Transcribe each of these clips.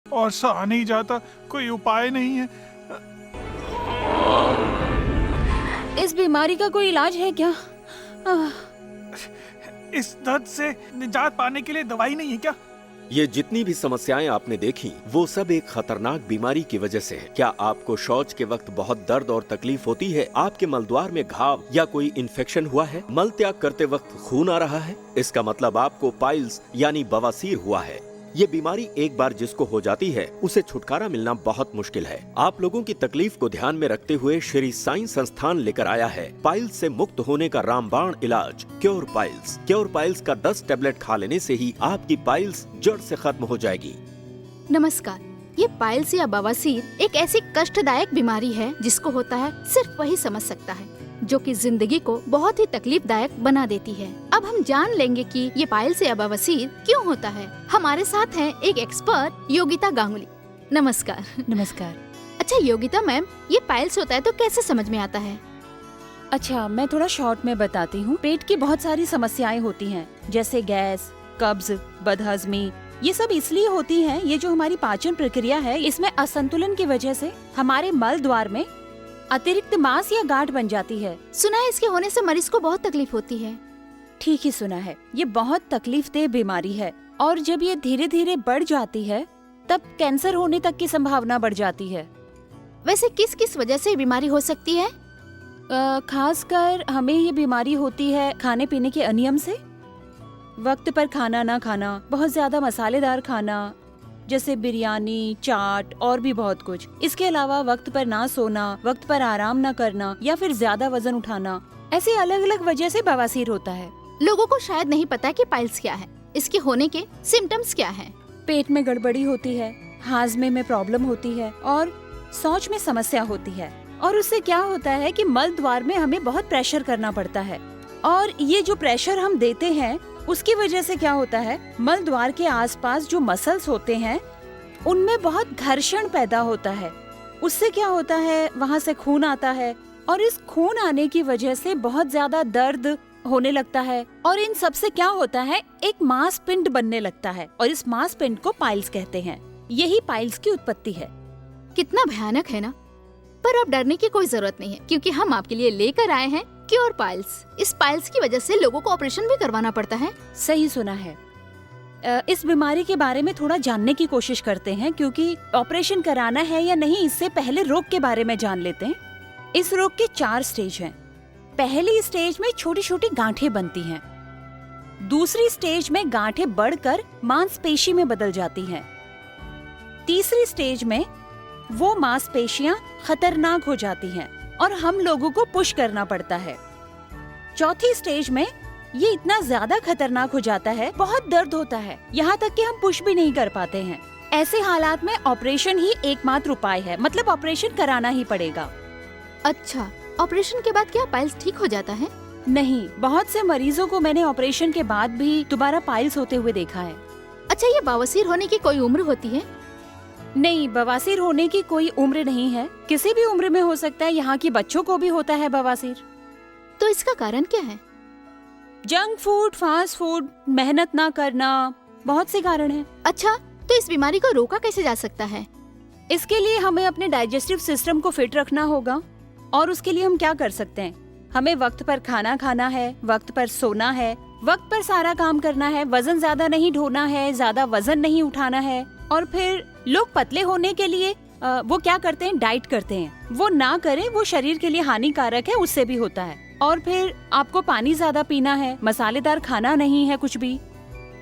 और सहा नहीं जाता, कोई उपाय नहीं है। इस बीमारी का कोई इलाज है क्या? इस दर्द से निजात पाने के लिए दवाई नहीं है क्या? ये जितनी भी समस्याएं आपने देखी वो सब एक खतरनाक बीमारी की वजह से है। क्या आपको शौच के वक्त बहुत दर्द और तकलीफ होती है? आपके मलद्वार में घाव या कोई इन्फेक्शन हुआ है? मल त्याग करते वक्त खून आ रहा है? इसका मतलब आपको पाइल्स यानी बवासीर हुआ है। ये बीमारी एक बार जिसको हो जाती है उसे छुटकारा मिलना बहुत मुश्किल है। आप लोगों की तकलीफ को ध्यान में रखते हुए श्री साईं संस्थान लेकर आया है पाइल्स से मुक्त होने का रामबाण इलाज क्योर पाइल्स। क्योर पाइल्स का 10 टेबलेट खा लेने से ही आपकी पाइल्स जड़ से खत्म हो जाएगी। नमस्कार। ये पाइल्स या बवासीर एक ऐसी कष्टदायक बीमारी है जिसको होता है सिर्फ वही समझ सकता है, जो कि जिंदगी को बहुत ही तकलीफदायक बना देती है। अब हम जान लेंगे कि ये पाइल्स या बवासीर क्यों होता है। हमारे साथ हैं एक एक्सपर्ट योगिता गांगुली। नमस्कार। नमस्कार। अच्छा योगिता मैम, ये पाइल्स होता है तो कैसे समझ में आता है? अच्छा, मैं थोड़ा शॉर्ट में बताती हूँ। पेट की बहुत सारी समस्याएं होती हैं, जैसे गैस, कब्ज, बदहजमी। ये सब इसलिए होती हैं, ये जो हमारी पाचन प्रक्रिया है इसमें असंतुलन की वजह से हमारे मल द्वार में अतिरिक्त मांस या गांठ बन जाती है। सुना है इसके होने से मरीज को बहुत तकलीफ होती है। ठीक ही सुना है। ये बहुत तकलीफदेह बीमारी है और जब ये धीरे धीरे बढ़ जाती है तब कैंसर होने तक की संभावना बढ़ जाती है। वैसे किस किस वजह से ये बीमारी हो सकती है? खासकर हमें ये बीमारी होती है खाने पीने के अनियम से। वक्त पर खाना ना खाना, बहुत ज्यादा मसालेदार खाना जैसे बिरयानी, चाट और भी बहुत कुछ। इसके अलावा वक्त पर ना सोना, वक्त पर आराम ना करना या फिर ज्यादा वजन उठाना, ऐसे अलग अलग वजह से बवासीर होता है। लोगों को शायद नहीं पता कि पाइल्स क्या है, इसके होने के सिम्टम्स क्या हैं। पेट में गड़बड़ी होती है, हाजमे में प्रॉब्लम होती है और शौच में समस्या होती है। और उससे क्या होता है कि मल द्वार में हमें बहुत प्रेशर करना पड़ता है और ये जो प्रेशर हम देते हैं उसकी वजह से क्या होता है, मल द्वार के आसपास जो मसल्स होते हैं उनमें बहुत घर्षण पैदा होता है। उससे क्या होता है, वहाँ से खून आता है और इस खून आने की वजह से बहुत ज्यादा दर्द होने लगता है और इन सब से क्या होता है, एक मांसपिंड बनने लगता है और इस मांसपिंड को पाइल्स कहते हैं। यही पाइल्स की उत्पत्ति है। कितना भयानक है ना। पर अब डरने की कोई जरूरत नहीं है, क्योंकि हम आपके लिए लेकर आए हैं क्योर पाइल्स। इस पाइल्स की वजह से लोगों को ऑपरेशन भी करवाना पड़ता है। सही सुना है। इस बीमारी के बारे में थोड़ा जानने की कोशिश करते हैं, क्योंकि ऑपरेशन कराना है या नहीं इससे पहले रोग के बारे में जान लेते हैं। इस रोग के 4 स्टेज हैं। पहली स्टेज में छोटी छोटी गांठें बनती हैं। दूसरी स्टेज में गांठें बढ़कर मांसपेशी में बदल जाती हैं। तीसरी स्टेज में वो मांसपेशियां खतरनाक हो जाती हैं और हम लोगों को पुश करना पड़ता है। चौथी स्टेज में ये इतना ज्यादा खतरनाक हो जाता है, बहुत दर्द होता है, यहाँ तक कि हम पुश भी नहीं कर पाते हैं। ऐसे हालात में ऑपरेशन ही एकमात्र उपाय है, मतलब ऑपरेशन कराना ही पड़ेगा। अच्छा, ऑपरेशन के बाद क्या पाइल्स ठीक हो जाता है? नहीं, बहुत से मरीजों को मैंने ऑपरेशन के बाद भी दोबारा पाइल्स होते हुए देखा है। अच्छा, ये बवासीर होने की कोई उम्र होती है? नहीं, बवासीर होने की कोई उम्र नहीं है, किसी भी उम्र में हो सकता है। यहाँ के बच्चों को भी होता है बवासीर। तो इसका कारण क्या है? जंक फूड, फास्ट फूड, मेहनत ना करना, बहुत से कारण हैं। अच्छा, तो इस बीमारी को रोका कैसे जा सकता है? इसके लिए हमें अपने डाइजेस्टिव सिस्टम को फिट रखना होगा। और उसके लिए हम क्या कर सकते हैं, हमें वक्त पर खाना खाना है, वक्त पर सोना है, वक्त पर सारा काम करना है, वजन ज्यादा नहीं ढोना है, ज्यादा वजन नहीं उठाना है। और फिर लोग पतले होने के लिए वो क्या करते हैं, डाइट करते हैं। वो ना करें, वो शरीर के लिए हानिकारक है, उससे भी होता है। और फिर आपको पानी ज्यादा पीना है, मसालेदार खाना नहीं है कुछ भी।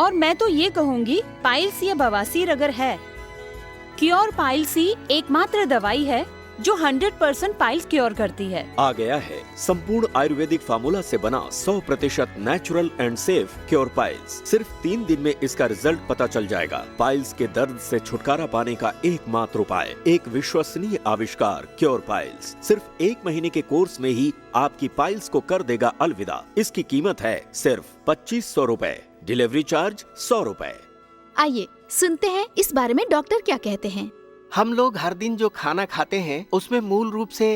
और मैं तो ये कहूँगी, पाइल्स या बवासीर अगर है, क्योर पाइल्स ही एकमात्र दवाई है जो 100% पाइल्स क्योर करती है। आ गया है संपूर्ण आयुर्वेदिक फार्मूला से बना 100% natural and safe cure piles. सिर्फ 3 दिन में इसका रिजल्ट पता चल जाएगा। पाइल्स के दर्द से छुटकारा पाने का एकमात्र उपाय, एक विश्वसनीय आविष्कार क्योर पाइल्स। सिर्फ 1 महीने के कोर्स में ही आपकी पाइल्स को कर देगा अलविदा। इसकी कीमत है सिर्फ 2500 रुपए, डिलीवरी चार्ज 100 रुपए। आइए सुनते हैं इस बारे में डॉक्टर क्या कहते हैं। हम लोग हर दिन जो खाना खाते हैं उसमें मूल रूप से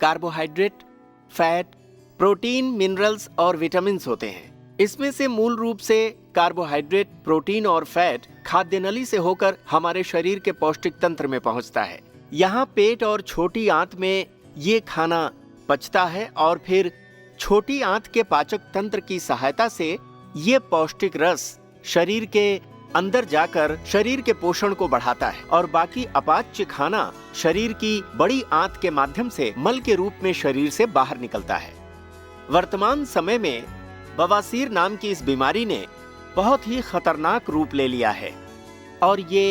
कार्बोहाइड्रेट, फैट, प्रोटीन, मिनरल्स और विटामिन्स होते हैं। इसमें से मूल रूप से कार्बोहाइड्रेट, प्रोटीन और फैट खाद्य नली से होकर हमारे शरीर के पौष्टिक तंत्र में पहुंचता है। यहाँ पेट और छोटी आंत में ये खाना पचता है और फिर छोटी आंत के पाचक तंत्र की सहायता से ये पौष्टिक रस शरीर के अंदर जाकर शरीर के पोषण को बढ़ाता है और बाकी अपाच्य खाना शरीर की बड़ी आंत के माध्यम से मल के रूप में शरीर से बाहर निकलता है। वर्तमान समय में बवासीर नाम की इस बीमारी ने बहुत ही खतरनाक रूप ले लिया है और ये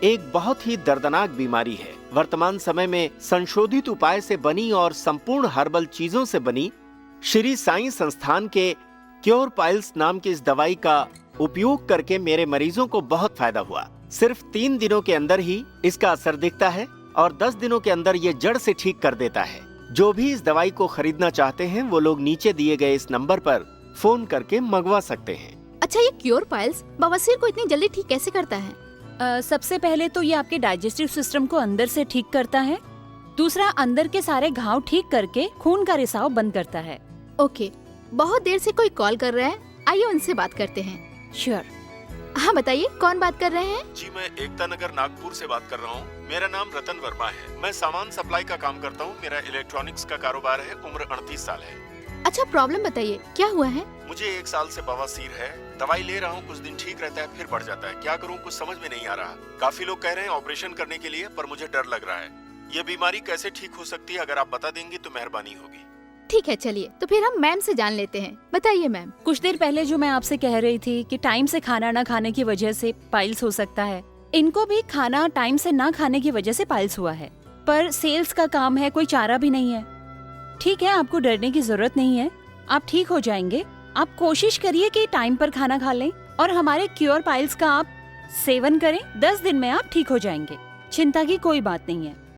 एक बहुत ही दर्दनाक बीमारी है। वर्तमान समय में संशोधित उपाय से बनी और संपूर्ण हर्बल चीजों से बनी श्री साईं संस्थान के क्योर पाइल्स नाम की इस दवाई का उपयोग करके मेरे मरीजों को बहुत फायदा हुआ। सिर्फ 3 दिनों के अंदर ही इसका असर दिखता है और 10 दिनों के अंदर ये जड़ से ठीक कर देता है। जो भी इस दवाई को खरीदना चाहते हैं वो लोग नीचे दिए गए इस नंबर पर फोन करके मंगवा सकते हैं। अच्छा, ये क्योर पाइल्स बवासीर को इतनी जल्दी ठीक कैसे करता है? सबसे पहले तो ये आपके डाइजेस्टिव सिस्टम को अंदर से ठीक करता है। दूसरा, अंदर के सारे घाव ठीक करके खून का रिसाव बंद करता है। ओके, बहुत देर से कोई कॉल कर रहा है, आइए उनसे बात करते हैं। श्योर। हाँ बताइए, कौन बात कर रहे हैं? जी, मैं एकता नगर नागपुर से बात कर रहा हूँ। मेरा नाम रतन वर्मा है। मैं सामान सप्लाई का काम करता हूँ। मेरा इलेक्ट्रॉनिक्स का कारोबार है। उम्र 38 साल है। अच्छा, प्रॉब्लम बताइए, क्या हुआ है? मुझे 1 साल से बवासीर है। दवाई ले रहा हूँ, कुछ दिन ठीक रहता है, फिर बढ़ जाता है। क्या करूँ, कुछ समझ में नहीं आ रहा। काफी लोग कह रहे हैं ऑपरेशन करने के लिए, पर मुझे डर लग रहा है। ये बीमारी कैसे ठीक हो सकती है, अगर आप बता देंगी तो मेहरबानी होगी। ठीक है, चलिए तो फिर हम मैम से जान लेते हैं। बताइए मैम। कुछ देर पहले जो मैं आपसे कह रही थी कि टाइम से खाना ना खाने की वजह से पाइल्स हो सकता है, इनको भी खाना टाइम से ना खाने की वजह से पाइल्स हुआ है। पर सेल्स का काम है, कोई चारा भी नहीं है। ठीक है, आपको डरने की जरूरत नहीं है, आप ठीक हो जाएंगे। आप कोशिश करिए कि टाइम पर खाना खा लें और हमारे क्योर पाइल्स का आप सेवन करें। 10 दिन में आप ठीक हो जाएंगे। चिंता की कोई बात नहीं है।